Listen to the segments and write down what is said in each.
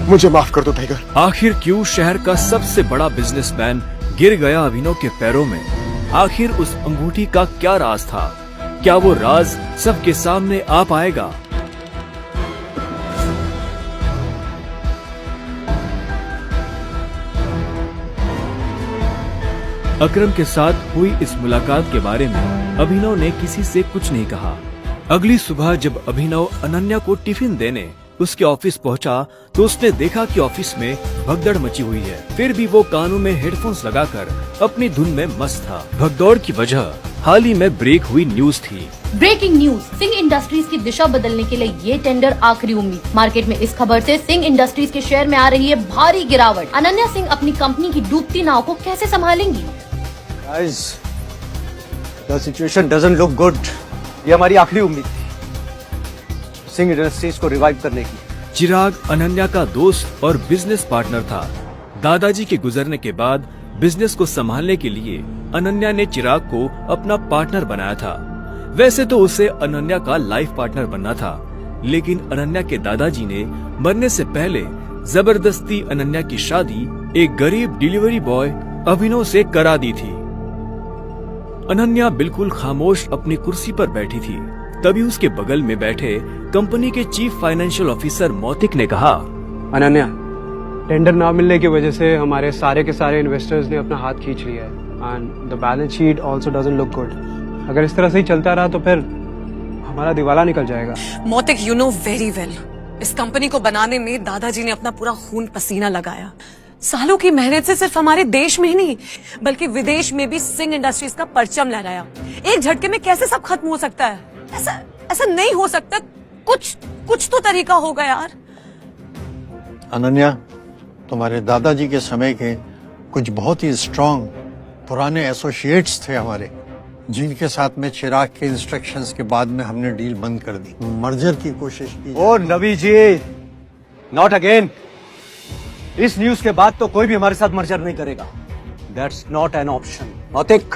मुझे माफ कर दो टाइगर। आखिर क्यों शहर का सबसे बड़ा बिजनेसमैन गिर गया अभिनव के पैरों में? आखिर उस अंगूठी का क्या राज था? क्या वो राज सबके सामने आ पाएगा? अकरम के साथ हुई इस मुलाकात के बारे में अभिनव ने किसी से कुछ नहीं कहा। अगली सुबह जब अभिनव अनन्या को टिफिन देने उसके ऑफिस पहुंचा तो उसने देखा कि ऑफिस में भगदड़ मची हुई है। फिर भी वो कानों में हेडफोन्स लगाकर अपनी धुन में मस्त था। भगदौड़ की वजह हाल ही में ब्रेक हुई न्यूज थी। ब्रेकिंग न्यूज, सिंह इंडस्ट्रीज की दिशा बदलने के लिए ये टेंडर आखिरी उम्मीद। मार्केट में इस खबर से सिंह इंडस्ट्रीज के शेयर में आ रही है भारी गिरावट। अनन्या सिंह अपनी कंपनी की डूबती नाव को कैसे संभालेंगी? Guys, the situation doesn't look good. ये हमारी आखिरी उम्मीद थी सिंह इंडस्ट्रीज को रिवाइव करने की। चिराग अनन्या का दोस्त और बिजनेस पार्टनर था। दादाजी के गुजरने के बाद बिजनेस को संभालने के लिए अनन्या ने चिराग को अपना पार्टनर बनाया था। वैसे तो उसे अनन्या का लाइफ पार्टनर बनना था, लेकिन अनन्या के दादाजी ने मरने से पहले जबरदस्ती अनन्या की शादी एक गरीब डिलीवरी बॉय अभिनव से करा दी थी। अनन्या बिल्कुल खामोश अपनी कुर्सी पर बैठी थी। तभी उसके बगल में बैठे कंपनी के चीफ फाइनेंशियल ऑफिसर मौतिक ने कहा, अनन्या, टेंडर ना मिलने की वजह से हमारे सारे के सारे इन्वेस्टर्स ने अपना हाथ खींच लिया है and the balance sheet also doesn't look good. अगर इस तरह से ही चलता रहा तो फिर हमारा दिवाला निकल जाएगा। मौतिक, यू नो वेरी वेल, इस कंपनी को बनाने में दादाजी ने अपना पूरा खून पसीना लगाया। सालों की मेहनत से सिर्फ हमारे देश में ही नहीं बल्कि विदेश में भी सिंह इंडस्ट्रीज का परचम लहराया। एक झटके में कैसे सब खत्म हो सकता है? ऐसा नहीं हो सकता। कुछ तो तरीका होगा यार। अनन्या, तुम्हारे दादाजी के समय के कुछ बहुत ही स्ट्रांग पुराने एसोसिएट्स थे हमारे, जिनके साथ में चिराग के इंस्ट्रक्शंस के बाद में हमने डील बंद कर दी। मर्जर की कोशिश की। ओ नबी जी, नॉट अगेन। इस न्यूज के बाद तो कोई भी हमारे साथ मर्जर नहीं करेगा। That's not an option. Mautik,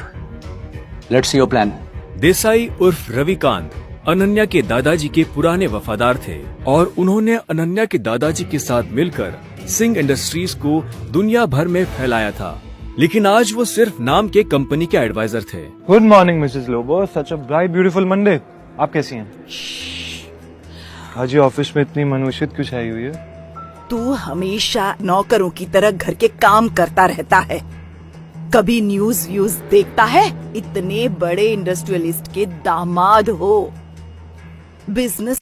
let's see your plan. Desai उर्फ रविकांत अनन्या के दादाजी के पुराने वफादार थे और उन्होंने अनन्या के दादाजी के साथ मिलकर सिंह इंडस्ट्रीज को दुनिया भर में फैलाया था। लेकिन आज वो सिर्फ नाम के कंपनी के एडवाइजर थे। Good morning Mrs Lobo, such a bright beautiful Monday. आप कैसी हैं? आज ये ऑफिस में इतनी मनुष्यत क्यों छाई हुई है? तू हमेशा नौकरों की तरह घर के काम करता रहता है, कभी न्यूज व्यूज देखता है? इतने बड़े इंडस्ट्रियलिस्ट के दामाद हो, बिजनेस